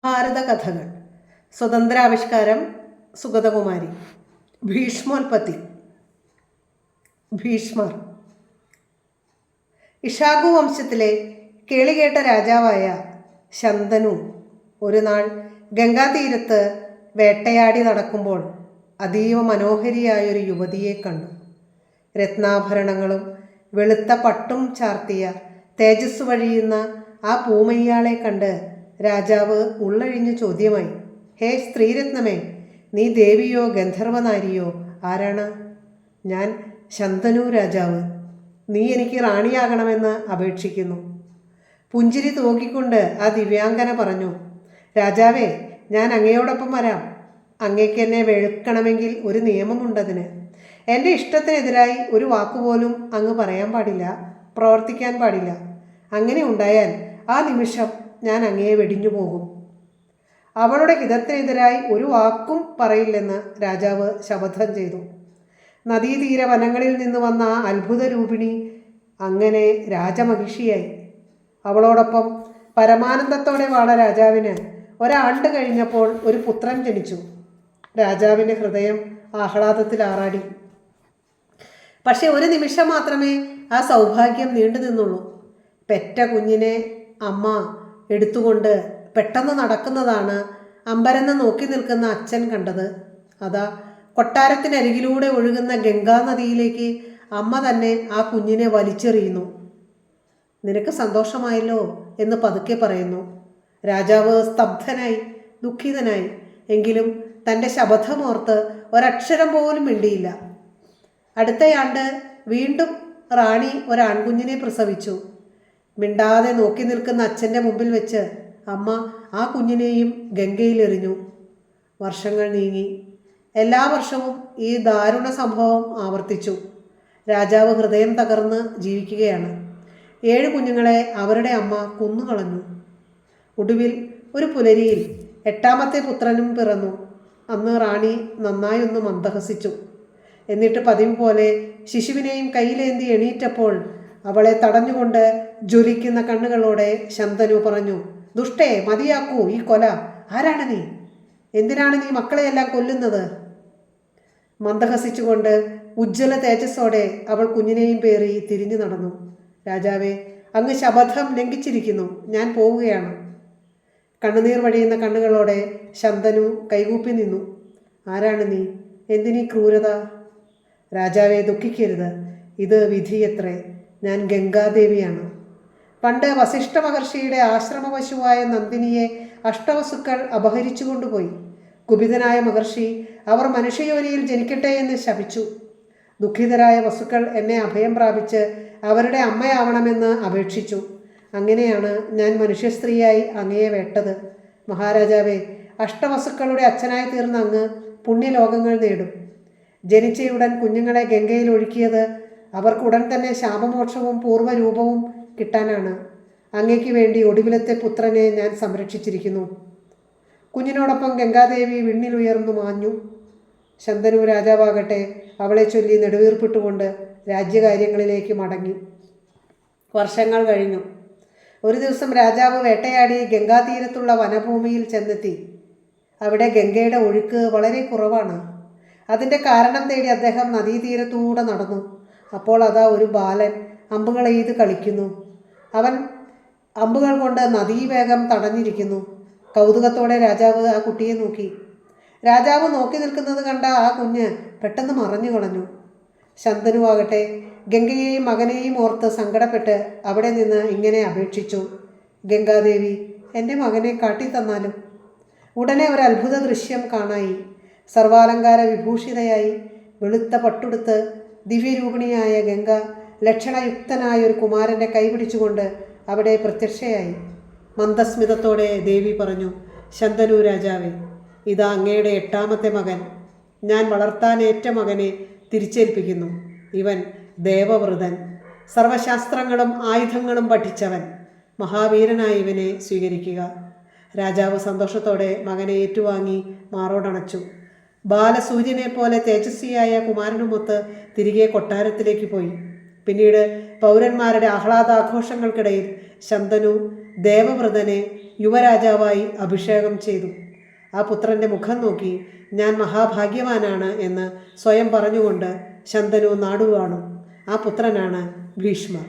ഭാരതകഥകൾ. സ്വതന്ത്രാവിഷ്കാരം സുഗതകുമാരി. ഭീഷ്മോൽപത്തി. ഭീഷ്മർ. ഇഷാകു വംശത്തിലെ കേളികേട്ട രാജാവായ ശന്തനു ഒരു നാൾ ഗംഗാതീരത്ത് വേട്ടയാടി നടക്കുമ്പോൾ അതീവ മനോഹരിയായൊരു യുവതിയെ കണ്ടു. രത്നാഭരണങ്ങളും വെളുത്ത പട്ടും ചാർത്തിയ തേജസ് വഴിയുന്ന ആ പൂമയ്യാളെ കണ്ട് രാജാവ് ഉള്ളഴിഞ്ഞ് ചോദ്യമായി, ഹേ സ്ത്രീരത്നമേ, നീ ദേവിയോ ഗന്ധർവനാരിയോ ആരാണ്? ഞാൻ ശന്തനു രാജാവ്. നീ എനിക്ക് റാണിയാകണമെന്ന് അപേക്ഷിക്കുന്നു. പുഞ്ചിരി തൂക്കിക്കൊണ്ട് ആ ദിവ്യാംഗന പറഞ്ഞു, രാജാവേ, ഞാൻ അങ്ങയോടൊപ്പം വരാം. അങ്ങേക്ക് എന്നെ വെളുക്കണമെങ്കിൽ ഒരു നിയമമുണ്ടതിന്. എൻ്റെ ഇഷ്ടത്തിനെതിരായി ഒരു വാക്കുപോലും അങ്ങ് പറയാൻ പാടില്ല, പ്രവർത്തിക്കാൻ പാടില്ല. അങ്ങനെ ഉണ്ടായാൽ ആ നിമിഷം ഞാൻ അങ്ങയെ വെടിഞ്ഞു പോകും. അവളുടെ ഹിതത്തിനെതിരായി ഒരു വാക്കും പറയില്ലെന്ന് രാജാവ് ശപഥം ചെയ്തു. നദീതീര വനങ്ങളിൽ നിന്ന് വന്ന ആ അത്ഭുത രൂപിണി അങ്ങനെ രാജമഹിഷിയായി. അവളോടൊപ്പം പരമാനന്ദത്തോടെ വാണ രാജാവിന് ഒരാണ്ട് കഴിഞ്ഞപ്പോൾ ഒരു പുത്രൻ ജനിച്ചു. രാജാവിൻ്റെ ഹൃദയം ആഹ്ലാദത്തിൽ ആറാടി. പക്ഷെ ഒരു നിമിഷം മാത്രമേ ആ സൗഭാഗ്യം നീണ്ടു നിന്നുള്ളൂ. പെറ്റ കുഞ്ഞിനെ അമ്മ എടുത്തുകൊണ്ട് പെട്ടെന്ന് നടക്കുന്നതാണ് അമ്പരന്ന് നോക്കി നിൽക്കുന്ന അച്ഛൻ കണ്ടത്. അതാ കൊട്ടാരത്തിനരികിലൂടെ ഒഴുകുന്ന ഗംഗാനദിയിലേക്ക് അമ്മ തന്നെ ആ കുഞ്ഞിനെ വലിച്ചെറിയുന്നു. നിനക്ക് സന്തോഷമായല്ലോ എന്ന് പതുക്കെ പറയുന്നു. രാജാവ് സ്തബ്ധനായി, ദുഃഖിതനായി. എങ്കിലും തൻ്റെ ശപഥമോർത്ത് ഒരക്ഷരം പോലും മിണ്ടിയില്ല. അടുത്തയാണ്ട് വീണ്ടും റാണി ഒരാൺകുഞ്ഞിനെ പ്രസവിച്ചു. മിണ്ടാതെ നോക്കി നിൽക്കുന്ന അച്ഛൻ്റെ മുമ്പിൽ വെച്ച് അമ്മ ആ കുഞ്ഞിനെയും ഗംഗയിലെറിഞ്ഞു. വർഷങ്ങൾ നീങ്ങി. എല്ലാ വർഷവും ഈ ദാരുണ സംഭവം ആവർത്തിച്ചു. രാജാവ് ഹൃദയം തകർന്ന് ജീവിക്കുകയാണ്. 7 കുഞ്ഞുങ്ങളെ അവരുടെ അമ്മ കൊന്നുകളഞ്ഞു. ഒടുവിൽ ഒരു പുലരിയിൽ 8ാമത്തെ പുത്രനും പിറന്നു. അന്ന് റാണി നന്നായൊന്ന് മന്ദഹസിച്ചു. എന്നിട്ട് പതിവ് പോലെ ശിശുവിനെയും കയ്യിലേന്തി എണീറ്റപ്പോൾ അവളെ തടഞ്ഞുകൊണ്ട് ജ്വലിക്കുന്ന കണ്ണുകളോടെ ശന്തനു പറഞ്ഞു, ദുഷ്ടേ, മതിയാക്കൂ ഈ കൊല. ആരാണ് നീ? എന്തിനാണ് നീ മക്കളെയെല്ലാം കൊല്ലുന്നത്? മന്ദഹസിച്ചുകൊണ്ട് ഉജ്ജ്വല തേജസ്സോടെ അവൾ കുഞ്ഞിനെയും പേറി തിരിഞ്ഞു നടന്നു. രാജാവേ, അങ്ങ് ശപഥം ലംഘിച്ചിരിക്കുന്നു. ഞാൻ പോവുകയാണ്. കണ്ണുനീർ വഴിയുന്ന കണ്ണുകളോടെ ശന്തനു കൈകൂപ്പി നിന്നു. ആരാണ് നീ? എന്തിനീ ക്രൂരത? രാജാവേ, ദുഃഖിക്കരുത്. ഇത് വിധിയത്രേ. ഞാൻ ഗംഗാദേവിയാണ്. പണ്ട് വസിഷ്ഠ മഹർഷിയുടെ ആശ്രമപശുവായ നന്ദിനിയെ അഷ്ടവസുക്കൾ അപഹരിച്ചു കൊണ്ടുപോയി. കുപിതനായ മഹർഷി അവർ മനുഷ്യയോനിയിൽ ജനിക്കട്ടെ എന്ന് ശപിച്ചു. ദുഃഖിതരായ വസുക്കൾ എന്നെ അഭയം പ്രാപിച്ച് അവരുടെ അമ്മയാവണമെന്ന് അപേക്ഷിച്ചു. അങ്ങനെയാണ് ഞാൻ മനുഷ്യസ്ത്രീയായി അങ്ങയെ വേട്ടത്. മഹാരാജാവേ, അഷ്ടവസുക്കളുടെ അച്ഛനായി തീർന്ന അങ്ങ് പുണ്യലോകങ്ങൾ നേടും. ജനിച്ചയുടൻ കുഞ്ഞുങ്ങളെ ഗംഗയിൽ ഒഴുക്കിയത് അവർക്കുടൻ തന്നെ ശാപമോക്ഷവും പൂർവ്വരൂപവും കിട്ടാനാണ്. അങ്ങയ്ക്ക് വേണ്ടി ഒടുവിലത്തെ പുത്രനെ ഞാൻ സംരക്ഷിച്ചിരിക്കുന്നു. കുഞ്ഞിനോടൊപ്പം ഗംഗാദേവി വിണ്ണിലുയർന്നു മാഞ്ഞു. ശന്തനു രാജാവാകട്ടെ അവളെ ചൊല്ലി നെടുവീർപ്പിട്ടുകൊണ്ട് രാജ്യകാര്യങ്ങളിലേക്ക് മടങ്ങി. വർഷങ്ങൾ കഴിഞ്ഞു. ഒരു ദിവസം രാജാവ് വേട്ടയാടി ഗംഗാതീരത്തുള്ള വനഭൂമിയിൽ ചെന്നെത്തി. അവിടെ ഗംഗയുടെ ഒഴുക്ക് വളരെ കുറവാണ്. അതിൻ്റെ കാരണം തേടി അദ്ദേഹം നദീതീരത്തൂടെ നടന്നു. അപ്പോൾ അതാ ഒരു ബാലൻ അമ്പുകൾ എയ്ത് കളിക്കുന്നു. അവൻ അമ്പുകൾ കൊണ്ട് നദീവേഗം തടഞ്ഞിരിക്കുന്നു. കൗതുകത്തോടെ രാജാവ് ആ കുട്ടിയെ നോക്കി. രാജാവ് നോക്കി നിൽക്കുന്നത് കണ്ട ആ കുഞ്ഞ് പെട്ടെന്ന് മറഞ്ഞു കളഞ്ഞു. ശന്തനുവാകട്ടെ ഗംഗയെയും മകനെയും ഓർത്ത് സങ്കടപ്പെട്ട് അവിടെ നിന്ന് ഇങ്ങനെ അപേക്ഷിച്ചു, ഗംഗാദേവി, എൻ്റെ മകനെ കാട്ടിത്തന്നാലും. ഉടനെ ഒരു അത്ഭുത ദൃശ്യം കാണായി. സർവാലങ്കാര വിഭൂഷിതയായി വെളുത്ത പട്ടുടുത്ത് ദിവ്യരൂപിണിയായ ഗംഗ ലക്ഷണയുക്തനായ ഒരു കുമാരൻ്റെ കൈപിടിച്ചുകൊണ്ട് അവിടെ പ്രത്യക്ഷയായി. മന്ദസ്മിതത്തോടെ ദേവി പറഞ്ഞു, ശന്തനു രാജാവേ, ഇതാ അങ്ങയുടെ 8ാമത്തെ മകൻ. ഞാൻ വളർത്താനേറ്റ മകനെ തിരിച്ചേൽപ്പിക്കുന്നു. ഇവൻ ദേവവൃതൻ, സർവശാസ്ത്രങ്ങളും ആയുധങ്ങളും പഠിച്ചവൻ. മഹാവീരനായ ഇവനെ സ്വീകരിക്കുക. രാജാവ് സന്തോഷത്തോടെ മകനെ ഏറ്റുവാങ്ങി മാറോടണച്ചു. ബാലസൂര്യനെ പോലെ തേജസ്വിയായ കുമാരനുമൊത്ത് തിരികെ കൊട്ടാരത്തിലേക്ക് പോയി. പിന്നീട് പൗരന്മാരുടെ ആഹ്ലാദാഘോഷങ്ങൾക്കിടയിൽ ശന്തനു ദേവവ്രതനെ യുവരാജാവായി അഭിഷേകം ചെയ്തു. ആ പുത്രൻ്റെ മുഖം നോക്കി ഞാൻ മഹാഭാഗ്യവാനാണ് എന്ന് സ്വയം പറഞ്ഞുകൊണ്ട് ശന്തനു നാടുകാണും. ആ പുത്രനാണ് ഭീഷ്മർ.